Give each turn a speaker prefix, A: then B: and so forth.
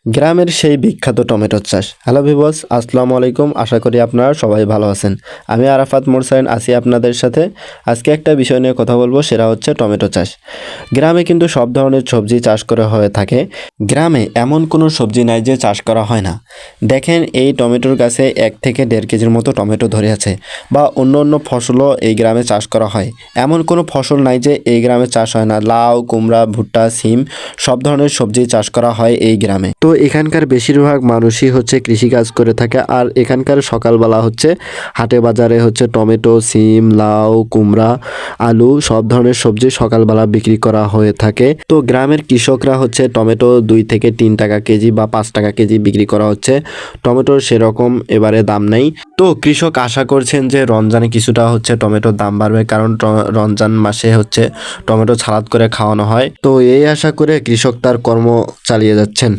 A: গ্রামের সেই বিখ্যাত টমেটোর চাষ। হ্যালো ভিউয়ার্স, আসসালামু আলাইকুম। আশা করি আপনারা সবাই ভালো আছেন। আমি আরাফাত মোরসাইন আছি আপনাদের সাথে। আজকে একটা বিষয় নিয়ে কথা বলবো, সেটা হচ্ছে টমেটো চাষ। গ্রামে কিন্তু সব ধরনের সবজি চাষ করা হয়ে থাকে। গ্রামে এমন কোনো সবজি নাই যে চাষ করা হয় না। দেখেন, এই টমেটোর গাছে 1 থেকে 1.5 কেজির মতো টমেটো ধরে আছে, বা অন্য অন্য ফসলও এই গ্রামে চাষ করা হয়। এমন কোনো ফসল নাই যে এই গ্রামে চাষ হয় না। লাউ, কুমড়া, ভুট্টা, সিম সব ধরনের সবজি চাষ করা হয় এই গ্রামে। তো এখানকার বেশিরভাগ মানুষই হচ্ছে কৃষিকাজ করে থাকে। আর এখানকার সকালবেলা হচ্ছে হাটে বাজারে হচ্ছে টমেটো, সিম, লাউ, কুমড়া, আলু সব ধরনের সবজি সকালবেলা বিক্রি করা হয়ে থাকে। তো গ্রামের কৃষকরা হচ্ছে টমেটো 2 থেকে 3 টাকা কেজি বা 5 টাকা কেজি বিক্রি করা হচ্ছে। টমেটোর সেরকম এবারে দাম নেই। তো কৃষক আশা করছেন যে রমজানে কিছুটা হচ্ছে টমেটোর দাম বাড়বে, কারণ রমজান মাসে হচ্ছে টমেটো সালাদ করে খাওয়ানো হয়। তো এই আশা করে কৃষক তার কর্ম চালিয়ে যাচ্ছেন।